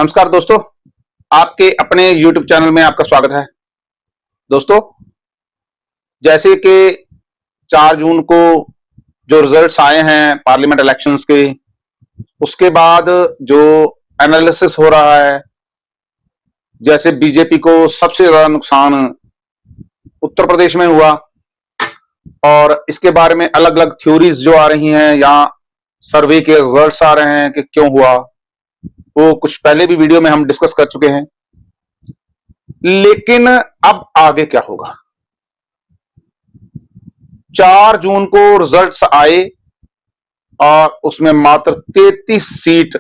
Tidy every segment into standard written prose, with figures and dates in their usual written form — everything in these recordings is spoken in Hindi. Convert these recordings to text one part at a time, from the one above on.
नमस्कार दोस्तों, आपके अपने YouTube चैनल में आपका स्वागत है। दोस्तों, जैसे कि 4 जून को जो रिजल्ट्स आए हैं पार्लियामेंट इलेक्शंस के, उसके बाद जो एनालिसिस हो रहा है, जैसे बीजेपी को सबसे ज्यादा नुकसान उत्तर प्रदेश में हुआ और इसके बारे में अलग अलग थ्योरीज जो आ रही हैं या सर्वे के रिजल्ट्स आ रहे हैं कि क्यों हुआ, वो कुछ पहले भी वीडियो में हम डिस्कस कर चुके हैं। लेकिन अब आगे क्या होगा? 4 जून को रिजल्ट्स आए और उसमें मात्र 33 सीट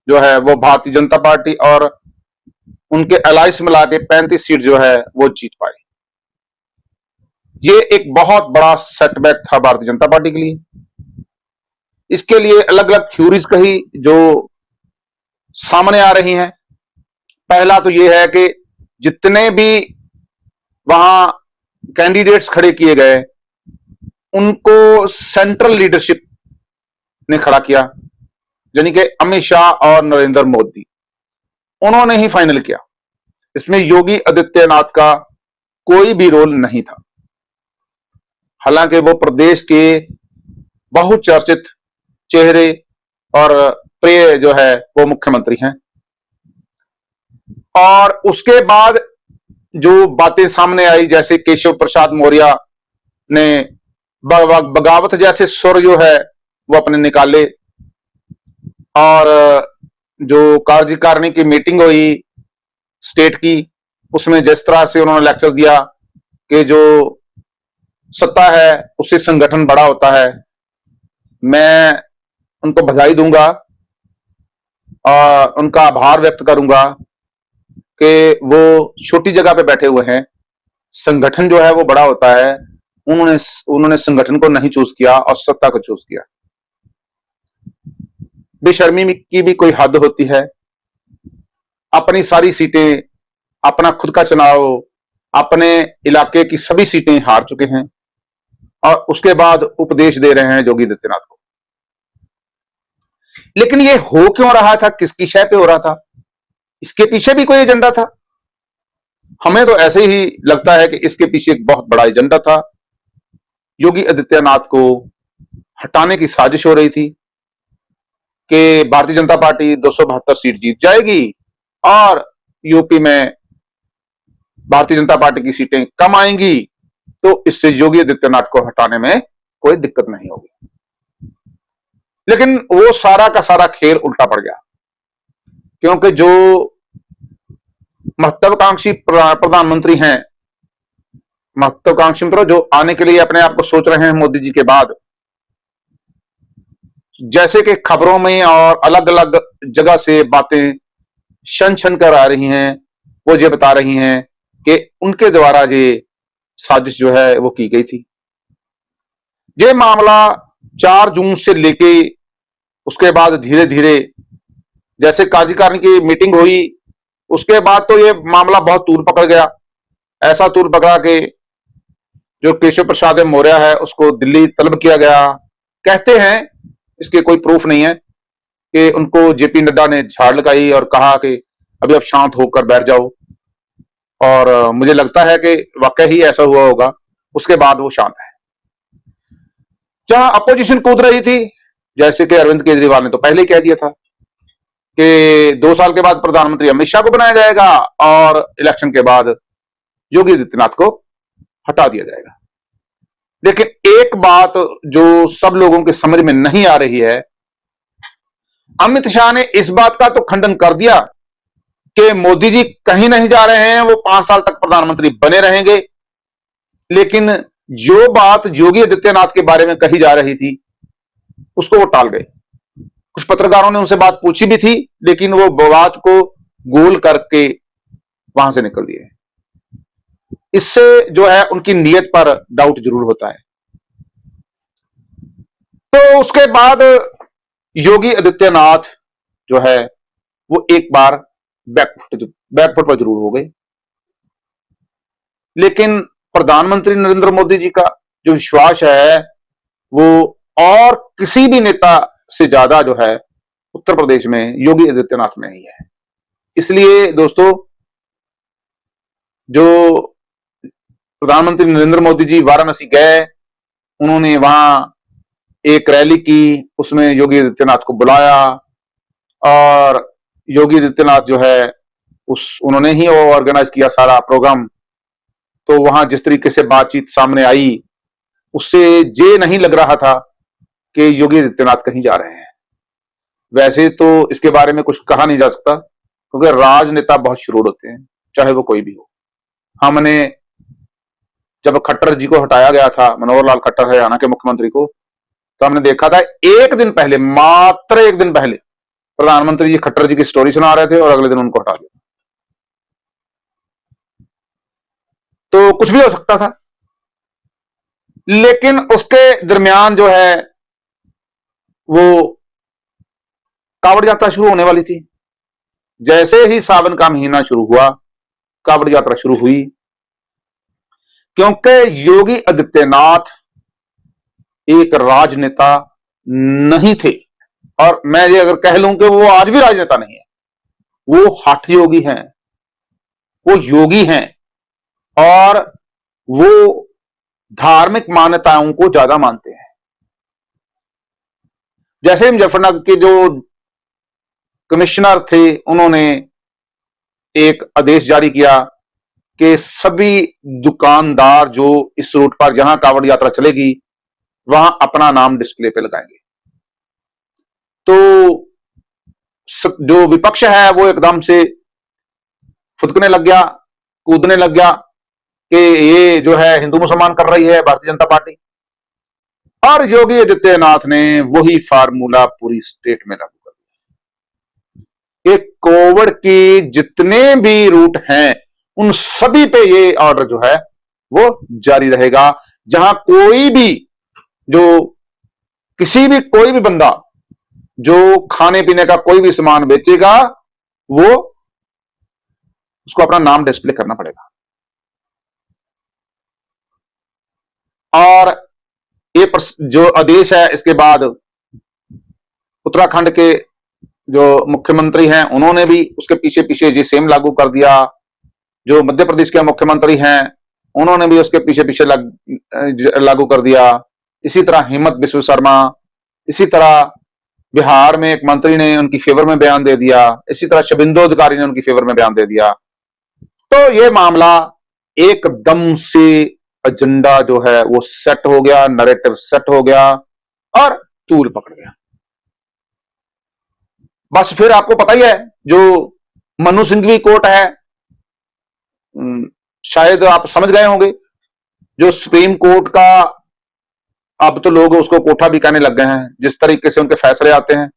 जो है वो भारतीय जनता पार्टी और उनके अलायंस मिला के 35 सीट जो है वो जीत पाए। ये एक बहुत बड़ा सेटबैक था भारतीय जनता पार्टी के लिए। इसके लिए अलग अलग थ्योरीज कही जो सामने आ रही हैं। पहला तो यह है कि जितने भी वहां कैंडिडेट्स खड़े किए गए उनको सेंट्रल लीडरशिप ने खड़ा किया, यानी कि अमित शाह और नरेंद्र मोदी, उन्होंने ही फाइनल किया। इसमें योगी आदित्यनाथ का कोई भी रोल नहीं था, हालांकि वो प्रदेश के बहुचर्चित चेहरे और प्रिय जो है वो मुख्यमंत्री हैं। और उसके बाद जो बातें सामने आई, जैसे केशव प्रसाद मौर्य ने बगावत जैसे सुर जो है वो अपने निकाले, और जो कार्यकारिणी की मीटिंग हुई स्टेट की, उसमें जिस तरह से उन्होंने लेक्चर दिया कि जो सत्ता है उससे संगठन बड़ा होता है, मैं उनको बधाई दूंगा और उनका आभार व्यक्त करूंगा कि वो छोटी जगह पे बैठे हुए हैं, संगठन जो है वो बड़ा होता है। उन्होंने संगठन को नहीं चूज किया और सत्ता को चूज किया। बेशर्मी की भी कोई हद होती है। अपनी सारी सीटें, अपना खुद का चुनाव, अपने इलाके की सभी सीटें हार चुके हैं और उसके बाद उपदेश दे रहे हैं योगी आदित्यनाथ को। लेकिन ये हो क्यों रहा था? किसकी शय पे हो रहा था? इसके पीछे भी कोई एजेंडा था? हमें तो ऐसे ही लगता है कि इसके पीछे एक बहुत बड़ा एजेंडा था। योगी आदित्यनाथ को हटाने की साजिश हो रही थी कि भारतीय जनता पार्टी 272 सीट जीत जाएगी और यूपी में भारतीय जनता पार्टी की सीटें कम आएंगी, तो इससे योगी आदित्यनाथ को हटाने में कोई दिक्कत नहीं होगी। लेकिन वो सारा का सारा खेल उल्टा पड़ गया, क्योंकि जो महत्वाकांक्षी प्रधानमंत्री हैं, महत्वाकांक्षी मतलब जो आने के लिए अपने आप को सोच रहे हैं मोदी जी के बाद, जैसे कि खबरों में और अलग अलग जगह से बातें शन शन कर आ रही हैं, वो ये बता रही हैं कि उनके द्वारा ये साजिश जो है वो की गई थी। ये मामला 4 जून से लेके उसके बाद धीरे धीरे जैसे कार्यकारिणी की मीटिंग हुई, उसके बाद तो ये मामला बहुत तूल पकड़ गया। ऐसा तूल पकड़ा कि जो केशव प्रसाद मौर्य है उसको दिल्ली तलब किया गया। कहते हैं, इसके कोई प्रूफ नहीं है, कि उनको जेपी नड्डा ने झाड़ लगाई और कहा कि अभी आप शांत होकर बैठ जाओ, और मुझे लगता है कि वाकई ही ऐसा हुआ होगा। उसके बाद वो शांत है। जहां अपोजिशन कूद रही थी, जैसे कि अरविंद केजरीवाल ने तो पहले ही कह दिया था कि 2 साल के बाद प्रधानमंत्री अमित शाह को बनाया जाएगा और इलेक्शन के बाद योगी आदित्यनाथ को हटा दिया जाएगा। लेकिन एक बात जो सब लोगों के समझ में नहीं आ रही है, अमित शाह ने इस बात का तो खंडन कर दिया कि मोदी जी कहीं नहीं जा रहे हैं, वो 5 साल तक प्रधानमंत्री बने रहेंगे। लेकिन जो बात योगी आदित्यनाथ के बारे में कही जा रही थी उसको वो टाल गए। कुछ पत्रकारों ने उनसे बात पूछी भी थी, लेकिन वो बात को गोल करके वहां से निकल दिए। इससे जो है उनकी नीयत पर डाउट जरूर होता है। तो उसके बाद योगी आदित्यनाथ जो है वो एक बार बैकफुट पर जरूर हो गए। लेकिन प्रधानमंत्री नरेंद्र मोदी जी का जो विश्वास है वो और किसी भी नेता से ज्यादा जो है उत्तर प्रदेश में योगी आदित्यनाथ में ही है। इसलिए दोस्तों, जो प्रधानमंत्री नरेंद्र मोदी जी वाराणसी गए, उन्होंने वहां एक रैली की, उसमें योगी आदित्यनाथ को बुलाया और योगी आदित्यनाथ जो है उस उन्होंने ही ऑर्गेनाइज किया सारा प्रोग्राम। तो वहां जिस तरीके से बातचीत सामने आई, उससे ये नहीं लग रहा था कि योगी आदित्यनाथ कहीं जा रहे हैं। वैसे तो इसके बारे में कुछ कहा नहीं जा सकता, क्योंकि राजनेता बहुत शुरूर होते हैं, चाहे वो कोई भी हो। हमने जब खट्टर जी को हटाया गया था, मनोहर लाल खट्टर हरियाणा के मुख्यमंत्री को, तो हमने देखा था एक दिन पहले, मात्र एक दिन पहले, प्रधानमंत्री जी खट्टर जी की स्टोरी सुना रहे थे और अगले दिन उनको हटा दिया। तो कुछ भी हो सकता था, लेकिन उसके दरमियान जो है वो कावड़ यात्रा शुरू होने वाली थी। जैसे ही सावन का महीना शुरू हुआ, कावड़ यात्रा शुरू हुई, क्योंकि योगी आदित्यनाथ एक राजनेता नहीं थे। और मैं ये अगर कह लूं कि वो आज भी राजनेता नहीं है, वो हठ योगी हैं, वो योगी हैं और वो धार्मिक मान्यताओं को ज्यादा मानते हैं। जैसे मुजफ्फरनगर के जो कमिश्नर थे, उन्होंने एक आदेश जारी किया कि सभी दुकानदार जो इस रूट पर जहां कावड़ यात्रा चलेगी वहां अपना नाम डिस्प्ले पे लगाएंगे। तो जो विपक्ष है वो एकदम से फुदकने लग गया, कूदने लग गया कि ये जो है हिंदू मुसलमान कर रही है भारतीय जनता पार्टी। और योगी आदित्यनाथ ने वही फार्मूला पूरी स्टेट में लागू कर दिया कि कोविड के जितने भी रूट हैं उन सभी पे ये ऑर्डर जो है वो जारी रहेगा। जहां कोई भी कोई भी बंदा जो खाने पीने का कोई भी सामान बेचेगा, वो उसको अपना नाम डिस्प्ले करना पड़ेगा। और ये जो आदेश है, इसके बाद उत्तराखंड के जो मुख्यमंत्री हैं उन्होंने भी उसके पीछे पीछे ये सेम लागू कर दिया। जो मध्य प्रदेश के मुख्यमंत्री हैं उन्होंने भी उसके पीछे पीछे लागू कर दिया। इसी तरह हिम्मत बिस्व शर्मा, इसी तरह बिहार में एक मंत्री ने उनकी फेवर में बयान दे दिया, इसी तरह शुभेंदु अधिकारी ने उनकी फेवर में बयान दे दिया। तो ये मामला एकदम से एजेंडा जो है वो सेट हो गया, नैरेटिव सेट हो गया और तूल पकड़ गया। बस फिर आपको पता ही है, जो मनु सिंघवी कोर्ट है, शायद आप समझ गए होंगे, जो सुप्रीम कोर्ट का अब तो लोग उसको कोठा भी कहने लग गए हैं, जिस तरीके से उनके फैसले आते हैं।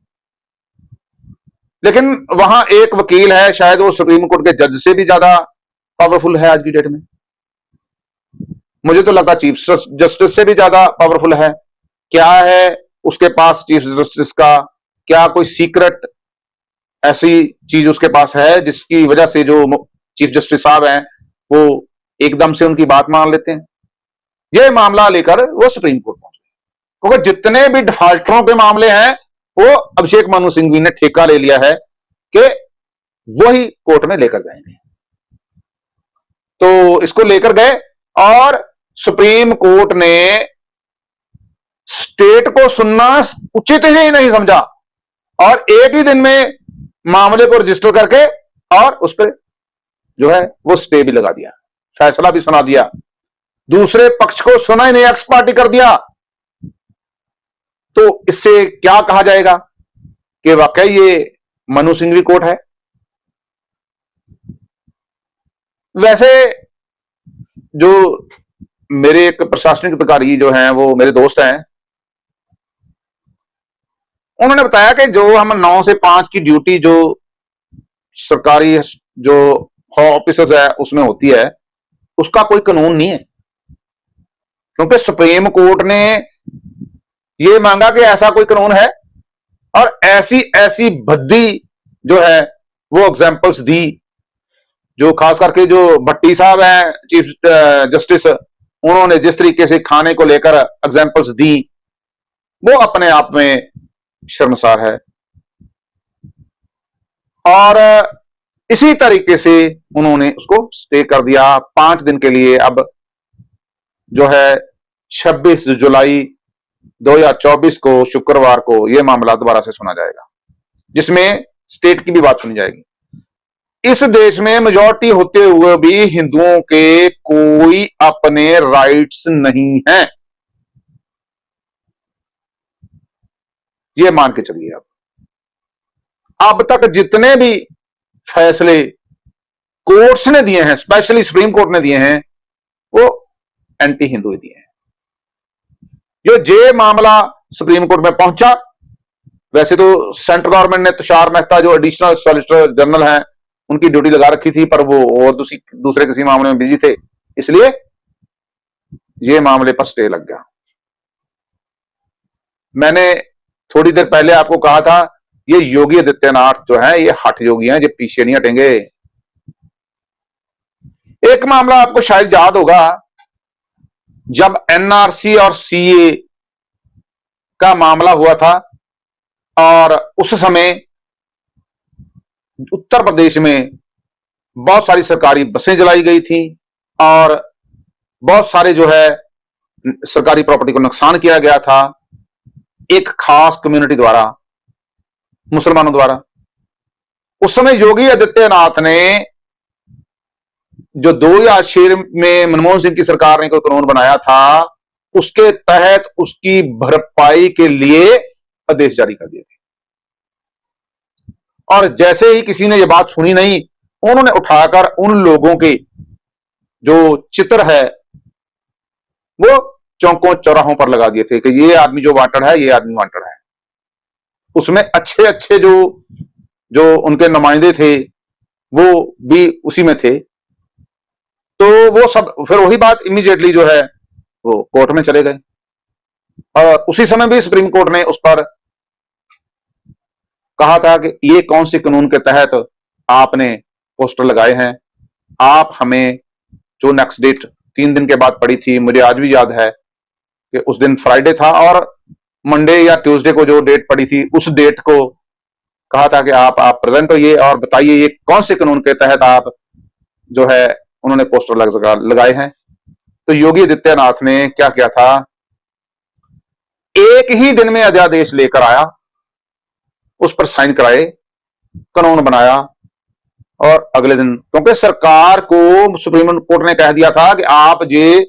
लेकिन वहां एक वकील है, शायद वो सुप्रीम कोर्ट के जज से भी ज्यादा पावरफुल है आज की डेट में। मुझे तो लगता चीफ जस्टिस से भी ज्यादा पावरफुल है। क्या है उसके पास चीफ जस्टिस का? क्या कोई सीक्रेट ऐसी चीज उसके पास है जिसकी वजह से जो चीफ जस्टिस साहब हैं वो एकदम से उनकी बात मान लेते हैं? ये मामला लेकर वो सुप्रीम कोर्ट पहुंचे, क्योंकि जितने भी डिफॉल्टरों के मामले हैं वो अभिषेक मनु सिंघवी ने ठेका ले लिया है कि वही कोर्ट में लेकर जाएंगे। तो इसको लेकर गए और सुप्रीम कोर्ट ने स्टेट को सुनना उचित ही नहीं समझा और एक ही दिन में मामले को रजिस्टर करके और उस पर जो है वो स्टे भी लगा दिया, फैसला भी सुना दिया, दूसरे पक्ष को सुना ही नहीं, एक्स पार्टी कर दिया। तो इससे क्या कहा जाएगा कि वाकई ये मनु सिंघवी कोर्ट है? वैसे जो मेरे एक प्रशासनिक अधिकारी जो हैं वो मेरे दोस्त हैं, उन्होंने बताया कि जो हम 9 से 5 की ड्यूटी जो सरकारी जो ऑफिसर्स है उसमें होती है, उसका कोई कानून नहीं है, क्योंकि सुप्रीम कोर्ट ने ये मांगा कि ऐसा कोई कानून है और ऐसी ऐसी भद्दी जो है वो एग्जांपल्स दी। जो खास करके जो भट्टी साहब हैं चीफ जस्टिस, उन्होंने जिस तरीके से खाने को लेकर एग्जांपल्स दी वो अपने आप में शर्मसार है। और इसी तरीके से उन्होंने उसको स्टे कर दिया 5 दिन के लिए। अब जो है 26 जुलाई 2024 को शुक्रवार को यह मामला दोबारा से सुना जाएगा, जिसमें स्टेट की भी बात सुनी जाएगी। इस देश में मेजॉरिटी होते हुए भी हिंदुओं के कोई अपने राइट्स नहीं हैं, ये मान के चलिए। अब तक जितने भी फैसले कोर्ट्स ने दिए हैं, स्पेशली सुप्रीम कोर्ट ने दिए हैं, वो एंटी हिंदू दिए हैं। जो जे मामला सुप्रीम कोर्ट में पहुंचा, वैसे तो सेंट्रल गवर्नमेंट ने तुषार मेहता जो एडिशनल सॉलिसिटर जनरल हैं, उनकी ड्यूटी लगा रखी थी, पर वो और दूसरे किसी मामले में बिजी थे, इसलिए ये मामले पर स्टे लग गया। मैंने थोड़ी देर पहले आपको कहा था, ये योगी आदित्यनाथ जो है ये हठ योगी हैं, ये पीछे नहीं हटेंगे। एक मामला आपको शायद याद होगा, जब एनआरसी और सीए का मामला हुआ था और उस समय उत्तर प्रदेश में बहुत सारी सरकारी बसें जलाई गई थी और बहुत सारे जो है सरकारी प्रॉपर्टी को नुकसान किया गया था एक खास कम्युनिटी द्वारा, मुसलमानों द्वारा। उस समय योगी आदित्यनाथ ने जो 2006 में मनमोहन सिंह की सरकार ने कोई कानून बनाया था, उसके तहत उसकी भरपाई के लिए आदेश जारी कर दिए थे। और जैसे ही किसी ने यह बात सुनी नहीं, उन्होंने उठाकर उन लोगों के जो चित्र है वो चौकों चौराहों पर लगा दिए थे कि ये आदमी जो वांटेड है, ये आदमी वांटेड है। उसमें अच्छे अच्छे जो उनके नुमाइंदे थे वो भी उसी में थे। तो वो सब फिर वही बात इमीडिएटली जो है वो कोर्ट में चले गए और उसी समय भी सुप्रीम कोर्ट ने उस पर कहा था कि ये कौन से कानून के तहत आपने पोस्टर लगाए हैं, आप हमें जो नेक्स्ट डेट 3 दिन के बाद पड़ी थी, मुझे आज भी याद है कि उस दिन फ्राइडे था और मंडे या ट्यूसडे को जो डेट पड़ी थी, उस डेट को कहा था कि आप प्रेजेंट होइए और बताइए ये कौन से कानून के तहत आप जो है उन्होंने पोस्टर लगाए हैं। तो योगी आदित्यनाथ ने क्या किया था, एक ही दिन में अध्यादेश लेकर आया, उस पर साइन कराए, कानून बनाया और अगले दिन, क्योंकि सरकार को सुप्रीम कोर्ट ने कह दिया था कि आप ये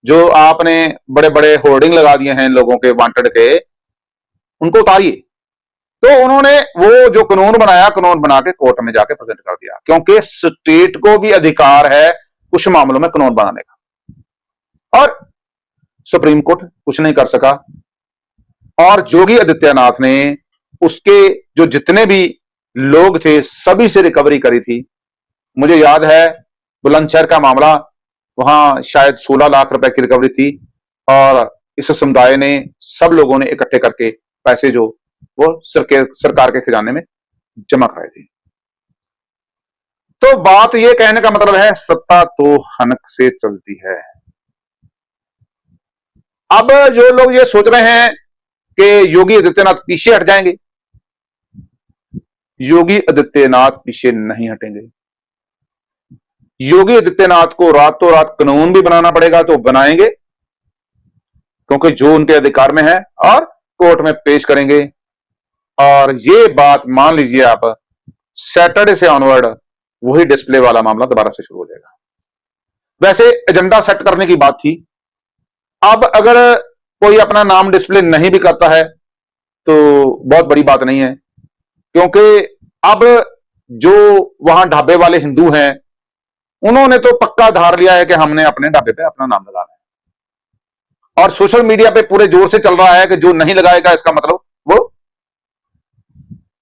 जो आपने बड़े बड़े होर्डिंग लगा दिए हैं लोगों के वांटेड के, उनको उतारिए। तो उन्होंने वो जो कानून बनाया, कानून बना के कोर्ट में जाके प्रेजेंट कर दिया, क्योंकि स्टेट को भी अधिकार है कुछ मामलों में कानून बनाने का, और सुप्रीम कोर्ट कुछ नहीं कर सका। और योगी आदित्यनाथ ने उसके जो जितने भी लोग थे सभी से रिकवरी करी थी। मुझे याद है बुलंदशहर का मामला, वहां शायद 16 लाख रुपए की रिकवरी थी और इस समुदाय ने, सब लोगों ने इकट्ठे करके पैसे जो वो सरकार के खजाने में जमा कराए थे। तो बात यह कहने का मतलब है, सत्ता तो हनक से चलती है। अब जो लोग ये सोच रहे हैं कि योगी आदित्यनाथ पीछे हट जाएंगे, योगी आदित्यनाथ पीछे नहीं हटेंगे। योगी आदित्यनाथ को रातों रात कानून भी बनाना पड़ेगा तो बनाएंगे, क्योंकि जो उनके अधिकार में है, और कोर्ट में पेश करेंगे। और ये बात मान लीजिए आप, सैटरडे से ऑनवर्ड वही डिस्प्ले वाला मामला दोबारा से शुरू हो जाएगा। वैसे एजेंडा सेट करने की बात थी, अब अगर कोई अपना नाम डिस्प्ले नहीं भी करता है तो बहुत बड़ी बात नहीं है, क्योंकि अब जो वहां ढाबे वाले हिंदू हैं उन्होंने तो पक्का धार लिया है कि हमने अपने ढाबे पे अपना नाम लगाना है, और सोशल मीडिया पे पूरे जोर से चल रहा है कि जो नहीं लगाएगा इसका मतलब वो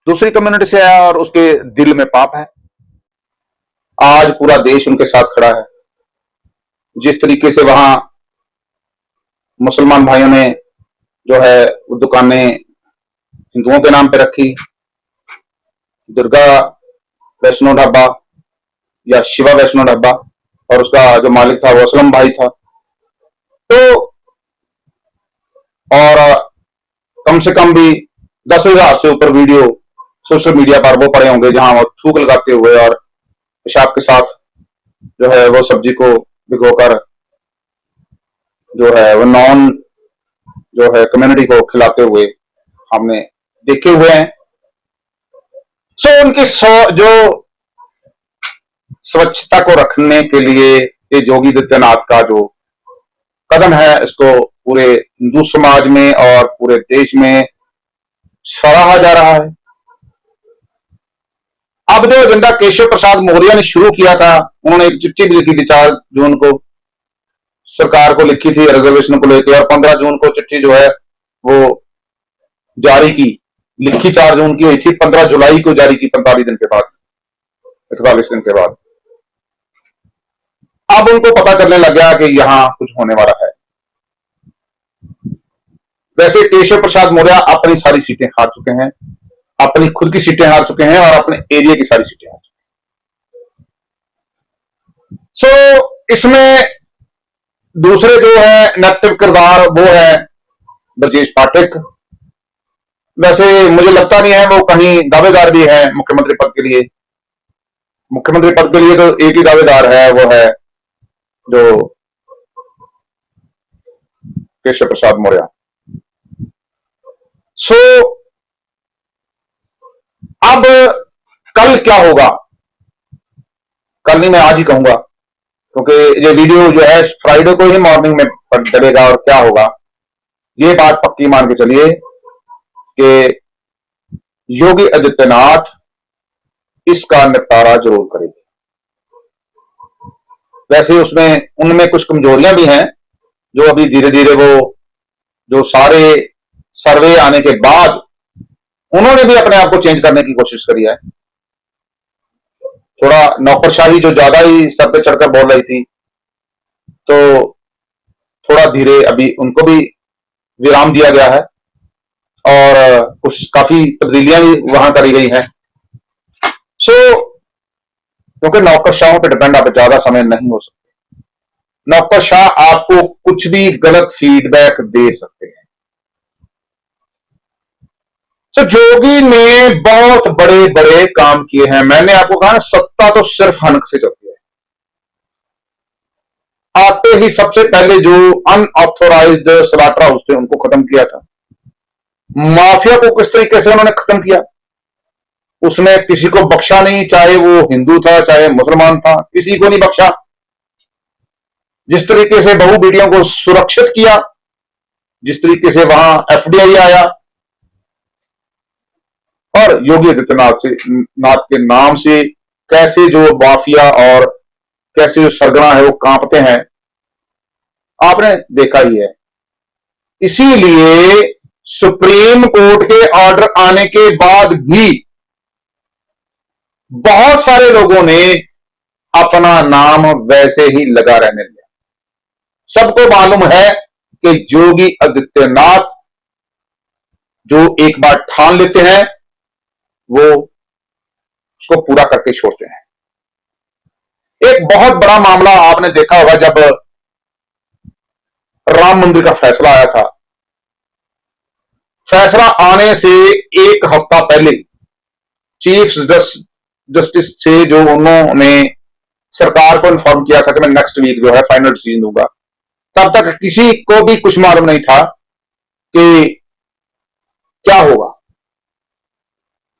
दूसरी कम्युनिटी से है और उसके दिल में पाप है। आज पूरा देश उनके साथ खड़ा है। जिस तरीके से वहां मुसलमान भाइयों ने जो है वो दुकानें हिंदुओं के नाम पे रखी, दुर्गा वैष्णो ढाबा या शिवा वैष्णो ढाबा, और उसका जो मालिक था वो असलम भाई था। तो और कम से कम भी 10,000 से ऊपर वीडियो सोशल मीडिया पर वो पड़े होंगे जहां वो थूक लगाते हुए और पेशाब के साथ जो है वो सब्जी को भिगोकर जो है वो नॉन जो है कम्युनिटी को खिलाते हुए हमने देखे हुए हैं। सो उनकी जो स्वच्छता को रखने के लिए ये योगी आदित्यनाथ का जो कदम है, इसको पूरे हिंदू समाज में और पूरे देश में सराहा जा रहा है। अब जो एजेंडा केशव प्रसाद मौर्य ने शुरू किया था, उन्होंने एक चिट्ठी भी लिखी थी 4 जून को सरकार को लिखी थी रिजर्वेशन को लेकर, और 15 जून को चिट्ठी जो है वो जारी की। लिखी 4 जून की हुई थी, 15 जुलाई को जारी की, 45 दिन के बाद, 48 दिन के बाद। अब उनको पता चलने लग गया कि यहां कुछ होने वाला है। वैसे केशव प्रसाद मौर्य अपनी सारी सीटें हार चुके हैं, अपनी खुद की सीटें हार चुके हैं और अपने एरिया की सारी सीटें हार चुके हैं। सो इसमें दूसरे जो है नेगेटिव किरदार वो है ब्रजेश पाठक। वैसे मुझे लगता नहीं है वो कहीं दावेदार भी है मुख्यमंत्री पद के लिए। मुख्यमंत्री पद के लिए तो एक ही दावेदार है, वो है जो केशव प्रसाद मौर्य। सो अब कल क्या होगा, कल नहीं मैं आज ही कहूंगा, क्योंकि ये वीडियो जो है फ्राइडे को ही मॉर्निंग में चलेगा। और क्या होगा ये बात पक्की मान के चलिए कि योगी आदित्यनाथ इसका निपटारा जरूर करेंगे। वैसे उसमें उनमें कुछ कमजोरियां भी हैं जो अभी धीरे धीरे वो जो सारे सर्वे आने के बाद उन्होंने भी अपने आप को चेंज करने की कोशिश करी है। थोड़ा नौकरशाही जो ज्यादा ही सर पे चढ़कर बोल रही थी, तो थोड़ा धीरे अभी उनको भी विराम दिया गया है और कुछ काफी तब्दीलियां भी वहां करी गई हैं। सो क्योंकि नौकरशाहों पर डिपेंड आप ज्यादा समय नहीं हो सकते। नौकरशाह आपको कुछ भी गलत फीडबैक दे सकते हैं। तो जोगी ने बहुत बड़े बड़े काम किए हैं। मैंने आपको कहा ना, सत्ता तो सिर्फ हनक से चलती है। आते ही सबसे पहले जो अनऑथोराइज्ड स्लॉटर हाउस थे उनको खत्म किया था। माफिया को किस तरीके से उन्होंने खत्म किया, उसने किसी को बख्शा नहीं, चाहे वो हिंदू था चाहे मुसलमान था, किसी को नहीं बख्शा। जिस तरीके से बहू बेटियों को सुरक्षित किया, जिस तरीके से वहां एफडीआई आया, और योगी आदित्यनाथ के नाम से कैसे जो माफिया और कैसे जो सरगना है वो कांपते हैं, आपने देखा ही है। इसीलिए सुप्रीम कोर्ट के ऑर्डर आने के बाद भी बहुत सारे लोगों ने अपना नाम वैसे ही लगा रहने दिया। सबको मालूम है कि योगी आदित्यनाथ जो एक बार ठान लेते हैं वो उसको पूरा करके छोड़ते हैं। एक बहुत बड़ा मामला आपने देखा होगा, जब राम मंदिर का फैसला आया था। फैसला आने से एक हफ्ता पहले चीफ जस्टिस से जो उन्होंने सरकार को इन्फॉर्म किया था कि मैं नेक्स्ट वीक जो है फाइनल डिसीजन दूंगा, तब तक किसी को भी कुछ मालूम नहीं था कि क्या होगा।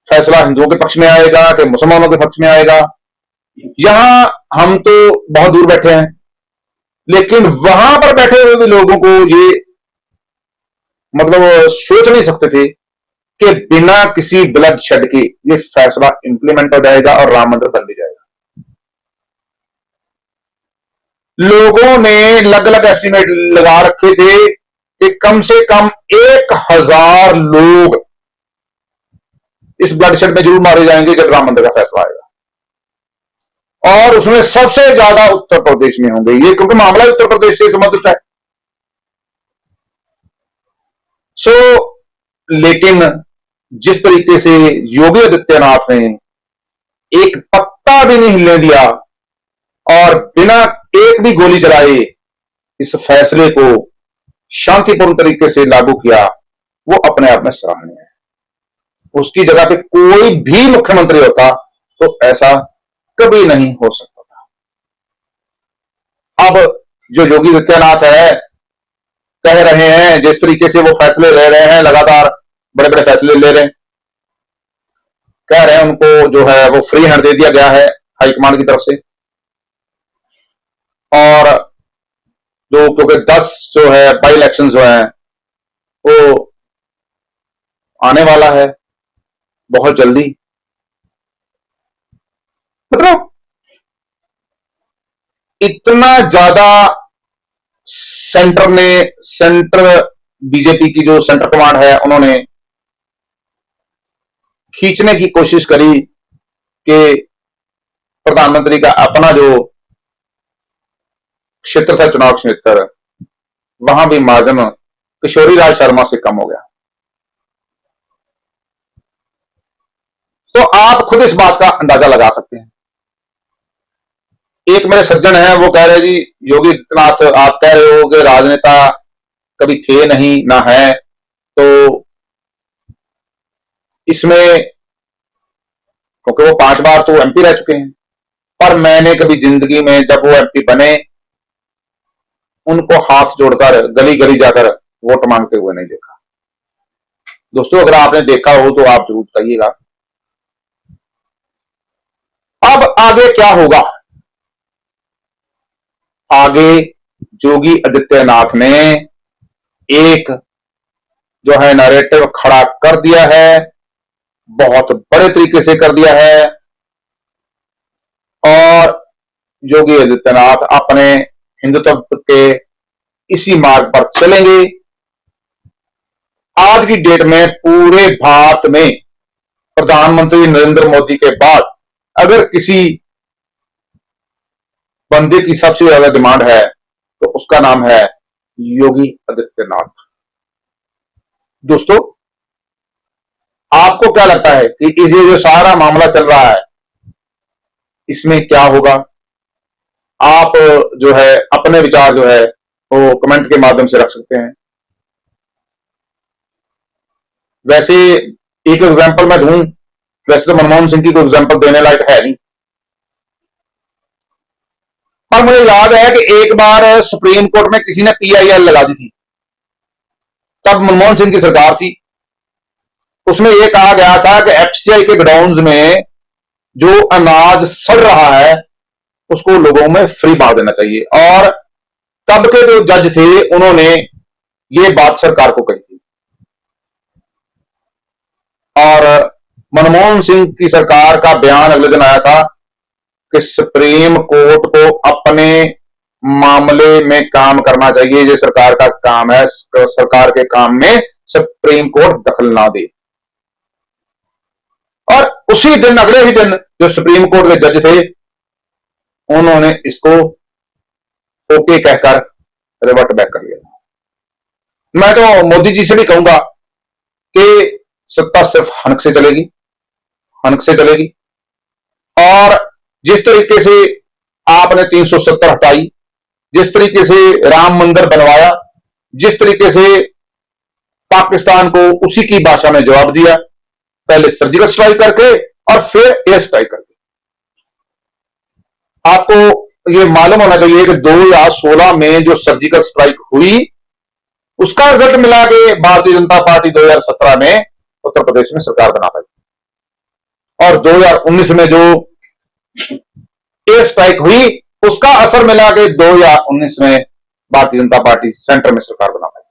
फैसला हिंदुओं के पक्ष में आएगा कि मुसलमानों के पक्ष में आएगा। यहां हम तो बहुत दूर बैठे हैं, लेकिन वहां पर बैठे हुए भी लोगों को ये मतलब सोच नहीं सकते थे कि बिना किसी ब्लड शेड के ये फैसला इंप्लीमेंट हो जाएगा और राम मंदिर बन भी जाएगा। लोगों ने अलग अलग एस्टिमेट लगा रखे थे कि कम से कम 1000 लोग इस ब्लडशेड में जरूर मारे जाएंगे जब राम मंदिर का फैसला आएगा, और उसमें सबसे ज्यादा उत्तर प्रदेश में होंगे ये, क्योंकि मामला उत्तर प्रदेश से संबंधित है। लेकिन जिस तरीके से योगी आदित्यनाथ ने एक पत्ता भी नहीं हिलने दिया और बिना एक भी गोली चलाए इस फैसले को शांतिपूर्ण तरीके से लागू किया, वो अपने आप में सराहनीय है। उसकी जगह पे कोई भी मुख्यमंत्री होता तो ऐसा कभी नहीं हो सकता था। अब जो योगी आदित्यनाथ है, कह रहे हैं जिस तरीके से वो फैसले ले रहे हैं, लगातार बड़े बड़े फैसले ले रहे हैं, कह रहे हैं उनको जो है वो फ्री हैंड दे दिया गया है हाईकमांड की तरफ से। और जो क्योंकि 10 जो है बाई इलेक्शन जो है वो आने वाला है बहुत जल्दी। मतलब इतना ज्यादा सेंटर बीजेपी की जो सेंटर कमांड है, उन्होंने खींचने की कोशिश करी कि प्रधानमंत्री का अपना जो क्षेत्र था, चुनाव क्षेत्र, वहां भी मार्जिन किशोरी लाल शर्मा से कम हो गया। तो आप खुद इस बात का अंदाजा लगा सकते हैं। एक मेरे सज्जन हैं, वो कह रहे जी योगी आदित्यनाथ आप कह रहे हो कि राजनेता कभी थे नहीं ना है, तो इसमें क्योंकि वो 5 बार तो एमपी रह चुके हैं, पर मैंने कभी जिंदगी में जब वो एमपी बने उनको हाथ जोड़कर गली गली जाकर वोट मांगते हुए नहीं देखा। दोस्तों अगर आपने देखा हो तो आप जरूर बताइएगा। अब आगे क्या होगा? आगे योगी आदित्यनाथ ने एक जो है नैरेटिव खड़ा कर दिया है, बहुत बड़े तरीके से कर दिया है, और योगी आदित्यनाथ अपने हिंदुत्व के इसी मार्ग पर चलेंगे। आज की डेट में पूरे भारत में प्रधानमंत्री नरेंद्र मोदी के बाद अगर किसी बंदे की सबसे ज्यादा डिमांड है तो उसका नाम है योगी आदित्यनाथ। दोस्तों आपको क्या लगता है कि ये जो सारा मामला चल रहा है इसमें क्या होगा? आप जो है अपने विचार जो है वो कमेंट के माध्यम से रख सकते हैं। वैसे एक एग्जांपल मैं दूं, वैसे तो मनमोहन सिंह की कोई एग्जांपल देने लायक है नहीं, पर मुझे याद है कि एक बार सुप्रीम कोर्ट में किसी ने पीआईएल लगा दी थी, तब मनमोहन सिंह की सरकार थी। उसमें यह कहा गया था कि एफसीआई के गोडाउन्स में जो अनाज सड़ रहा है उसको लोगों में फ्री बांट देना चाहिए, और तब के जो जज थे उन्होंने ये बात सरकार को कही थी। और मनमोहन सिंह की सरकार का बयान अगले दिन आया था कि सुप्रीम कोर्ट को अपने मामले में काम करना चाहिए, ये सरकार का काम है, सरकार के काम में सुप्रीम कोर्ट दखल ना दे। और उसी दिन अगले ही दिन जो सुप्रीम कोर्ट के जज थे उन्होंने इसको ओके कहकर रिवर्ट बैक कर लिया। मैं तो मोदी जी से भी कहूंगा कि सत्ता सिर्फ हनक से चलेगी, हनक से चलेगी। और जिस तरीके से आपने 370 हटाई, जिस तरीके से राम मंदिर बनवाया, जिस तरीके से पाकिस्तान को उसी की भाषा में जवाब दिया, पहले सर्जिकल स्ट्राइक करके और फिर एयर स्ट्राइक करके। आपको ये मालूम होना चाहिए कि 2016 में जो सर्जिकल स्ट्राइक हुई उसका रिजल्ट मिला कि भारतीय जनता पार्टी 2017 में उत्तर प्रदेश में सरकार बना पाई, और 2019 में जो एयर स्ट्राइक हुई उसका असर मिला कि 2019 में भारतीय जनता पार्टी सेंटर में सरकार बना पाई।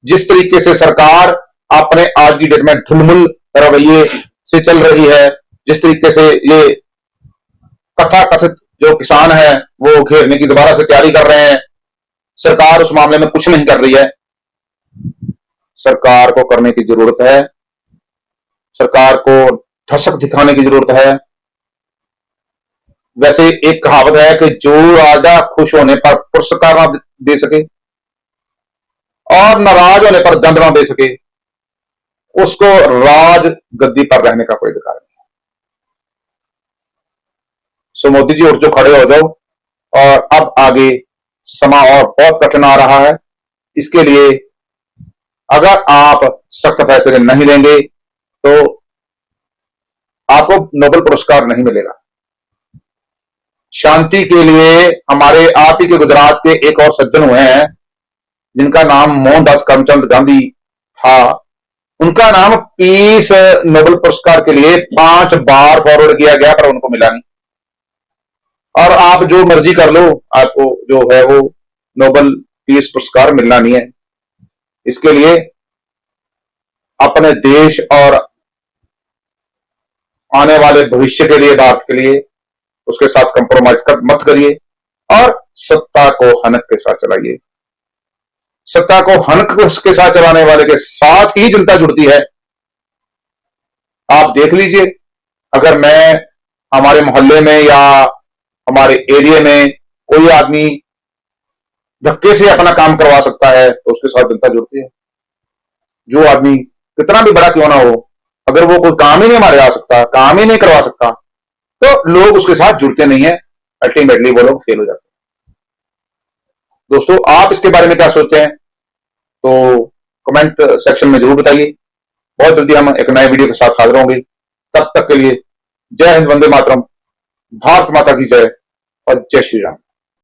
जिस तरीके से सरकार अपने आज की डेट में ढुलमुल रवैये से चल रही है, जिस तरीके से ये कथा कथित जो किसान है वो घेरने की दोबारा से तैयारी कर रहे हैं, सरकार उस मामले में कुछ नहीं कर रही है। सरकार को करने की जरूरत है, सरकार को धसक दिखाने की जरूरत है। वैसे एक कहावत है कि जो राजा खुश होने पर पुरस्कार ना दे सके और नाराज होने पर दंड ना दे सके उसको राज गद्दी पर रहने का कोई अधिकार नहीं। सो मोदी जी उठ जो खड़े हो जाओ, और अब आगे समा और बहुत कठिन आ रहा है। इसके लिए अगर आप सख्त फैसले नहीं लेंगे तो आपको नोबेल पुरस्कार नहीं मिलेगा। शांति के लिए हमारे आप ही के गुजरात के एक और सज्जन हुए हैं जिनका नाम मोहनदास करमचंद गांधी था। उनका नाम पीस नोबेल पुरस्कार के लिए 5 बार फॉरवर्ड किया गया पर उनको मिला नहीं। और आप जो मर्जी कर लो, आपको जो है वो नोबेल पीस पुरस्कार मिलना नहीं है। इसके लिए अपने देश और आने वाले भविष्य के लिए, बात के लिए उसके साथ कंप्रोमाइज मत करिए और सत्ता को हनक के साथ चलाइए। सत्ता को हनक के साथ चलाने वाले के साथ ही जनता जुड़ती है। आप देख लीजिए, अगर मैं हमारे मोहल्ले में या हमारे एरिया में कोई आदमी धक्के से अपना काम करवा सकता है तो उसके साथ जनता जुड़ती है। जो आदमी कितना भी बड़ा क्यों ना हो, अगर वो कोई काम ही नहीं हमारे आ सकता, काम ही नहीं करवा सकता, तो लोग उसके साथ जुड़ते नहीं है। अल्टीमेटली वो लोग फेल हो जाते हैं। दोस्तों, आप इसके बारे में क्या सोचते हैं तो कमेंट सेक्शन में जरूर बताइए। बहुत जल्दी हम एक नए वीडियो के साथ हाजिर होंगे। तब तक के लिए जय हिंद, वंदे मातरम, भारत माता की जय और जय श्री राम।